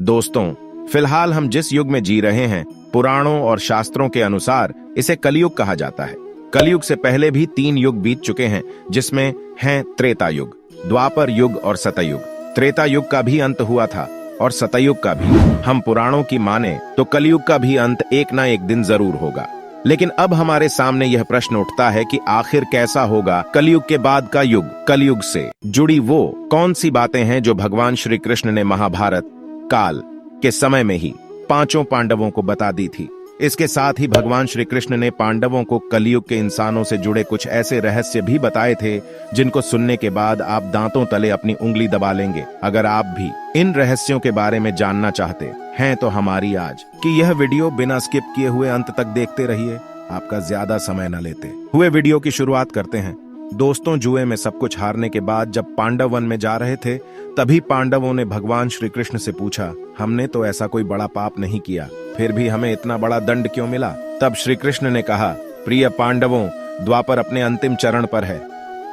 दोस्तों, फिलहाल हम जिस युग में जी रहे हैं, पुराणों और शास्त्रों के अनुसार इसे कलयुग कहा जाता है। कलयुग से पहले भी 3 युग बीत चुके हैं, जिसमें हैं त्रेता युग, द्वापर युग और सतयुग। त्रेता युग का भी अंत हुआ था और सतयुग का भी। हम पुराणों की माने तो कलयुग का भी अंत एक ना एक दिन जरूर होगा। लेकिन अब हमारे सामने यह प्रश्न उठता है कि आखिर कैसा होगा कलयुग के बाद का युग। कलयुग से जुड़ी वो कौन सी बातें हैं जो भगवान श्री कृष्ण ने महाभारत काल के समय में ही 5 पांडवों को बता दी थी। इसके साथ ही भगवान श्री कृष्ण ने पांडवों को कलयुग के इंसानों से जुड़े कुछ ऐसे रहस्य भी बताए थे जिनको सुनने के बाद आप दांतों तले अपनी उंगली दबा लेंगे। अगर आप भी इन रहस्यों के बारे में जानना चाहते हैं तो हमारी आज की यह वीडियो बिना स्किप किए हुए अंत तक देखते रहिए। आपका ज्यादा समय न लेते हुए वीडियो की शुरुआत करते हैं। दोस्तों, जुए में सब कुछ हारने के बाद जब पांडव वन में जा रहे थे, तभी पांडवों ने भगवान श्री कृष्ण से पूछा, हमने तो ऐसा कोई बड़ा पाप नहीं किया, फिर भी हमें इतना बड़ा दंड क्यों मिला? तब श्री कृष्ण ने कहा, प्रिय पांडवों, द्वापर अपने अंतिम चरण पर है।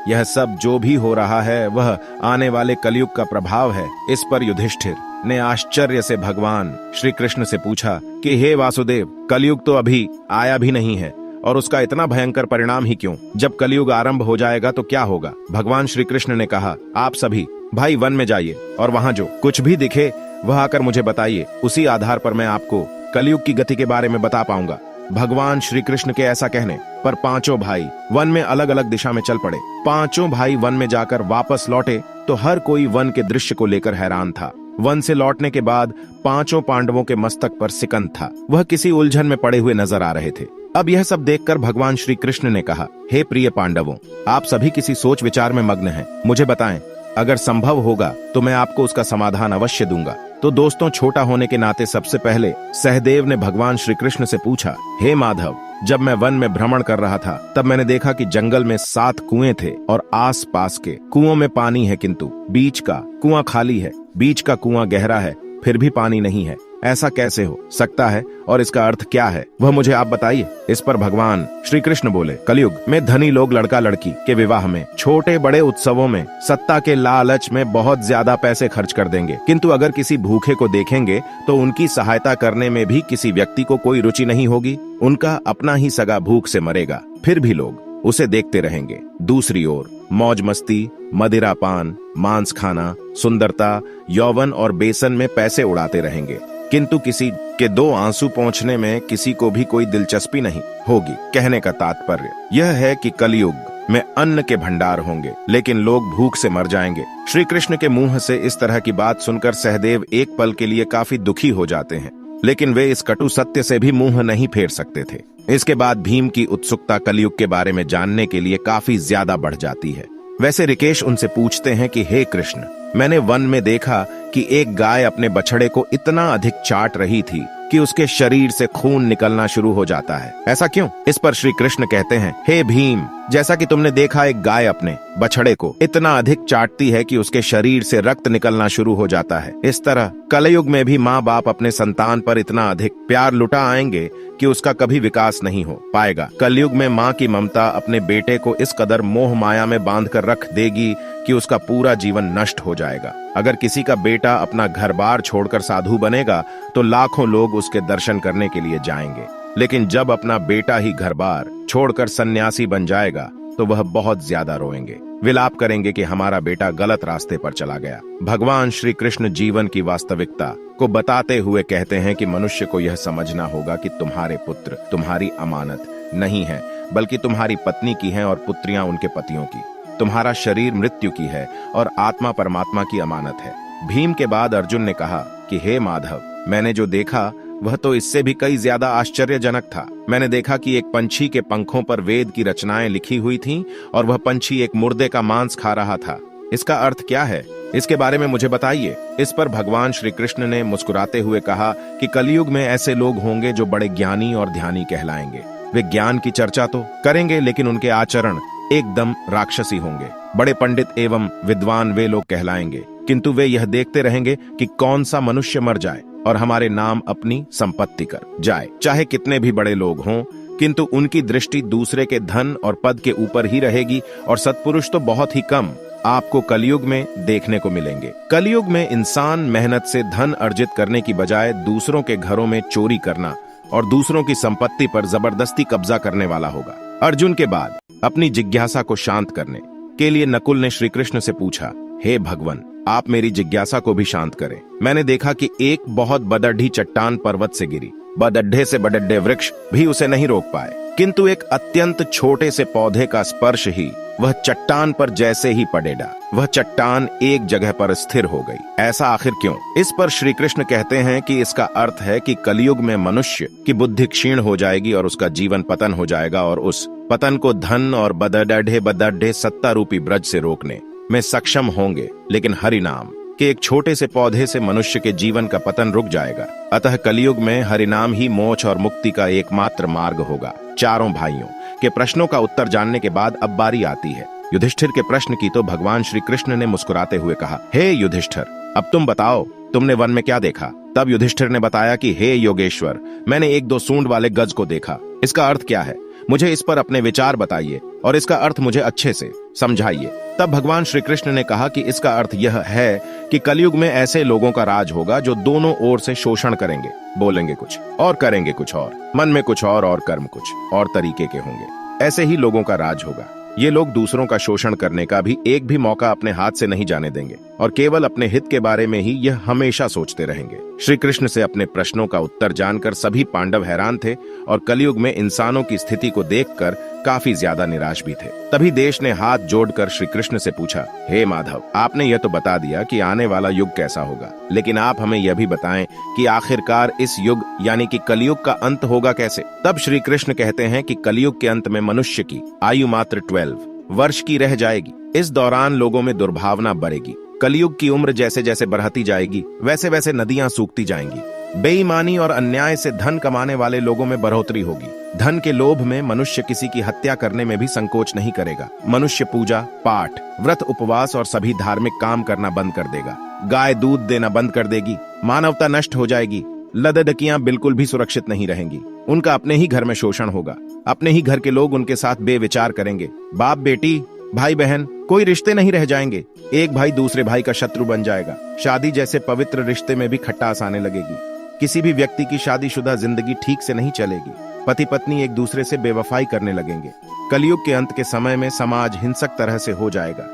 यह सब जो भी हो रहा है वह आने वाले कलयुग का प्रभाव है। इस पर युधिष्ठिर ने आश्चर्य से भगवान श्री कृष्ण से पूछा कि हे वासुदेव, कलयुग तो अभी आया भी नहीं है और उसका इतना भयंकर परिणाम ही क्यों? जब कलयुग आरंभ हो जाएगा तो क्या होगा? भगवान श्री कृष्ण ने कहा, आप सभी भाई वन में जाइए और वहां जो कुछ भी दिखे वह आकर मुझे बताइए। उसी आधार पर मैं आपको कलयुग की गति के बारे में बता पाऊंगा। भगवान श्री कृष्ण के ऐसा कहने पर 5 भाई वन में अलग अलग दिशा में चल पड़े। 5 भाई वन में जाकर वापस लौटे तो हर कोई वन के दृश्य को लेकर हैरान था। वन से लौटने के बाद 5 पांडवों के मस्तक पर सिकंद था। वह किसी उलझन में पड़े हुए नजर आ रहे थे। अब यह सब देखकर भगवान श्री कृष्ण ने कहा, हे प्रिय पांडवों, आप सभी किसी सोच विचार में मग्न हैं। मुझे बताएं, अगर संभव होगा तो मैं आपको उसका समाधान अवश्य दूंगा। तो दोस्तों, छोटा होने के नाते सबसे पहले सहदेव ने भगवान श्री कृष्ण से पूछा, हे माधव, जब मैं वन में भ्रमण कर रहा था तब मैंने देखा कि जंगल में 7 कुएं थे और आस पास के कुओं में पानी है, किंतु बीच का कुआं खाली है। बीच का कुआं गहरा है, फिर भी पानी नहीं है। ऐसा कैसे हो सकता है और इसका अर्थ क्या है, वह मुझे आप बताइए। इस पर भगवान श्री कृष्ण बोले, कलयुग में धनी लोग लड़का लड़की के विवाह में, छोटे बड़े उत्सवों में, सत्ता के लालच में बहुत ज्यादा पैसे खर्च कर देंगे, किंतु अगर किसी भूखे को देखेंगे तो उनकी सहायता करने में भी किसी व्यक्ति को कोई रुचि नहीं होगी। उनका अपना ही सगा भूख से मरेगा, फिर भी लोग उसे देखते रहेंगे। दूसरी ओर मौज मस्ती, मदिरा पान, मांस खाना, सुंदरता, यौवन और बेसन में पैसे उड़ाते रहेंगे, किंतु किसी के 2 आंसू पोंछने में किसी को भी कोई दिलचस्पी नहीं होगी। कहने का तात्पर्य यह है कि कलयुग में अन्न के भंडार होंगे, लेकिन लोग भूख से मर जाएंगे। श्री कृष्ण के मुंह से इस तरह की बात सुनकर सहदेव एक पल के लिए काफी दुखी हो जाते हैं, लेकिन वे इस कटु सत्य से भी मुंह नहीं फेर सकते थे। इसके बाद भीम की उत्सुकता कलयुग के बारे में जानने के लिए काफी ज्यादा बढ़ जाती है। वैसे ऋकेश उनसे पूछते हैं कि हे कृष्ण, मैंने वन में देखा कि एक गाय अपने बछड़े को इतना अधिक चाट रही थी कि उसके शरीर से खून निकलना शुरू हो जाता है। ऐसा क्यों? इस पर श्री कृष्ण कहते हैं, हे भीम, जैसा कि तुमने देखा एक गाय अपने बछड़े को इतना अधिक चाटती है कि उसके शरीर से रक्त निकलना शुरू हो जाता है, इस तरह कलयुग में भी माँ बाप अपने संतान पर इतना अधिक प्यार लुटा आएंगे कि उसका कभी विकास नहीं हो पाएगा। कलयुग में माँ की ममता अपने बेटे को इस कदर मोह माया में बांधकर रख देगी कि उसका पूरा जीवन नष्ट हो जाएगा। अगर किसी का बेटा अपना घर बार छोड़कर साधु बनेगा तो लाखों लोग उसके दर्शन करने के लिए जाएंगे, लेकिन जब अपना बेटा ही घर बार छोड़कर सन्यासी बन जाएगा तो वह बहुत ज्यादा रोएंगे, विलाप करेंगे कि हमारा बेटा गलत रास्ते पर चला गया। भगवान श्री कृष्ण जीवन की वास्तविकता को बताते हुए कहते हैं कि मनुष्य को यह समझना होगा कि तुम्हारे पुत्र तुम्हारी अमानत नहीं है, बल्कि तुम्हारी पत्नी की है और पुत्रियां उनके पतियों की। तुम्हारा शरीर मृत्यु की है और आत्मा परमात्मा की अमानत है। भीम के बाद अर्जुन ने कहा कि हे माधव, मैंने जो देखा वह तो इससे भी कई ज्यादा आश्चर्यजनक था। मैंने देखा कि एक पंछी के पंखों पर वेद की रचनाएं लिखी हुई थीं और वह पंछी एक मुर्दे का मांस खा रहा था। इसका अर्थ क्या है? इसके बारे में मुझे बताइए। इस पर भगवान श्री कृष्ण ने मुस्कुराते हुए कहा कि कलयुग में ऐसे लोग होंगे जो बड़े ज्ञानी और ध्यानी कहलाएंगे। वे ज्ञान की चर्चा तो करेंगे, लेकिन उनके आचरण एकदम राक्षसी होंगे। बड़े पंडित एवं विद्वान वे लोग कहलाएंगे, किंतु वे यह देखते रहेंगे कि कौन सा मनुष्य मर जाए और हमारे नाम अपनी संपत्ति कर जाए, चाहे कितने भी बड़े लोग हों, किंतु उनकी दृष्टि दूसरे के धन और पद के ऊपर ही रहेगी और सत्पुरुष तो बहुत ही कम आपको कलयुग में देखने को मिलेंगे। कलयुग में इंसान मेहनत से धन अर्जित करने की बजाय दूसरों के घरों में चोरी करना और दूसरों की संपत्ति पर जबरदस्ती कब्जा करने वाला होगा। अर्जुन के बाद अपनी जिज्ञासा को शांत करने के लिए नकुल ने श्री कृष्ण से पूछा, हे भगवान, आप मेरी जिज्ञासा को भी शांत करें। मैंने देखा कि एक बहुत बदढ़ी चट्टान पर्वत से गिरी। बदढ़े से बदढ़े वृक्ष भी उसे नहीं रोक पाए, किंतु एक अत्यंत छोटे से पौधे का स्पर्श ही वह चट्टान पर जैसे ही पड़ेगा, वह चट्टान एक जगह पर स्थिर हो गई। ऐसा आखिर क्यों? इस पर श्री कृष्ण कहते हैं कि इसका अर्थ है कि कलयुग में मनुष्य की बुद्धि क्षीण हो जाएगी और उसका जीवन पतन हो जाएगा, और उस पतन को धन और बदढ़े सत्ता रूपी ब्रज से रोकने में सक्षम होंगे। लेकिन हरि नाम के एक छोटे से पौधे से मनुष्य के जीवन का पतन रुक जाएगा। अतः कलयुग में हरिनाम ही मोक्ष और मुक्ति का एकमात्र मार्ग होगा। चारों भाइयों के प्रश्नों का उत्तर जानने के बाद अब बारी आती है युधिष्ठिर के प्रश्न की। तो भगवान श्री कृष्ण ने मुस्कुराते हुए कहा, हे युधिष्ठिर, अब तुम बताओ, तुमने वन में क्या देखा? तब युधिष्ठिर ने बताया कि हे योगेश्वर, मैंने 1-2 सूंड वाले गज को देखा। इसका अर्थ क्या है? मुझे इस पर अपने विचार बताइए और इसका अर्थ मुझे अच्छे से समझाइए। तब भगवान श्री कृष्ण ने कहा कि इसका अर्थ यह है कि कलयुग में ऐसे लोगों का राज होगा जो दोनों ओर से शोषण करेंगे, बोलेंगे कुछ और करेंगे कुछ और, मन में कुछ और कर्म कुछ और तरीके के होंगे। ऐसे ही लोगों का राज होगा। ये लोग दूसरों का शोषण करने का भी एक भी मौका अपने हाथ से नहीं जाने देंगे और केवल अपने हित के बारे में ही यह हमेशा सोचते रहेंगे। श्री कृष्ण से अपने प्रश्नों का उत्तर जानकर सभी पांडव हैरान थे और कलयुग में इंसानों की स्थिति को देखकर काफी ज्यादा निराश भी थे। तभी देश ने हाथ जोड़कर श्री कृष्ण से पूछा, हे माधव, आपने यह तो बता दिया कि आने वाला युग कैसा होगा, लेकिन आप हमें यह भी बताएं कि आखिरकार इस युग यानी कि कलयुग का अंत होगा कैसे? तब श्री कृष्ण कहते हैं कि कलयुग के अंत में मनुष्य की आयु मात्र 12 वर्ष की रह जाएगी। इस दौरान लोगों में दुर्भावना बढ़ेगी। कलयुग की उम्र जैसे जैसे बढ़ती जाएगी वैसे वैसे नदियां सूखती जाएंगी। बेईमानी और अन्याय से धन कमाने वाले लोगों में बढ़ोतरी होगी। धन के लोभ में मनुष्य किसी की हत्या करने में भी संकोच नहीं करेगा। मनुष्य पूजा पाठ, व्रत, उपवास और सभी धार्मिक काम करना बंद कर देगा। गाय दूध देना बंद कर देगी। मानवता नष्ट हो जाएगी। लद्दाखियां बिल्कुल भी सुरक्षित नहीं रहेंगी। उनका अपने ही घर में शोषण होगा। अपने ही घर के लोग उनके साथ बेविचार करेंगे। बाप बेटी, भाई बहन, कोई रिश्ते नहीं रह जाएंगे। एक भाई दूसरे भाई का शत्रु बन जाएगा। शादी जैसे पवित्र रिश्ते में भी खटास आने लगेगी। किसी भी व्यक्ति की शादीशुदा जिंदगी ठीक से नहीं चलेगी। पति पत्नी एक दूसरे से बेवफाई करने लगेंगे। कलयुग के अंत के समय में समाज हिंसक तरह से हो जाएगा।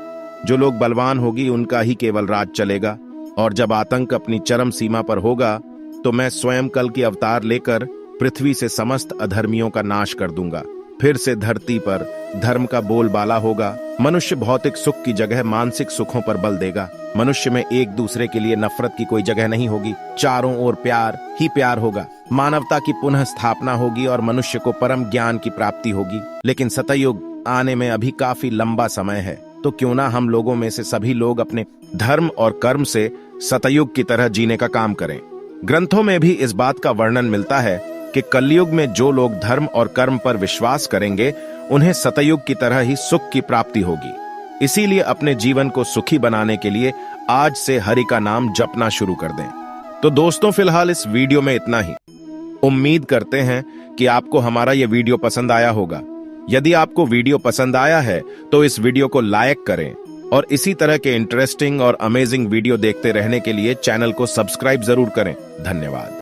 जो लोग बलवान होगी उनका ही केवल राज चलेगा, और जब आतंक अपनी चरम सीमा पर होगा तो मैं स्वयं कल की अवतार लेकर पृथ्वी से समस्त अधर्मियों का नाश कर दूंगा। फिर से धरती पर धर्म का बोलबाला होगा। मनुष्य भौतिक सुख की जगह मानसिक सुखों पर बल देगा। मनुष्य में एक दूसरे के लिए नफरत की कोई जगह नहीं होगी। चारों ओर प्यार ही प्यार होगा। मानवता की पुनः स्थापना होगी और मनुष्य को परम ज्ञान की प्राप्ति होगी। लेकिन सतयुग आने में अभी काफी लंबा समय है, तो क्यों ना हम लोगों में से सभी लोग अपने धर्म और कर्म से सतयुग की तरह जीने का काम करें। ग्रंथों में भी इस बात का वर्णन मिलता है कि कलयुग में जो लोग धर्म और कर्म पर विश्वास करेंगे उन्हें सतयुग की तरह ही सुख की प्राप्ति होगी। इसीलिए अपने जीवन को सुखी बनाने के लिए आज से हरि का नाम जपना शुरू कर दें। तो दोस्तों, फिलहाल इस वीडियो में इतना ही। उम्मीद करते हैं कि आपको हमारा यह वीडियो पसंद आया होगा। यदि आपको वीडियो पसंद आया है तो इस वीडियो को लाइक करें और इसी तरह के इंटरेस्टिंग और अमेजिंग वीडियो देखते रहने के लिए चैनल को सब्सक्राइब जरूर करें। धन्यवाद।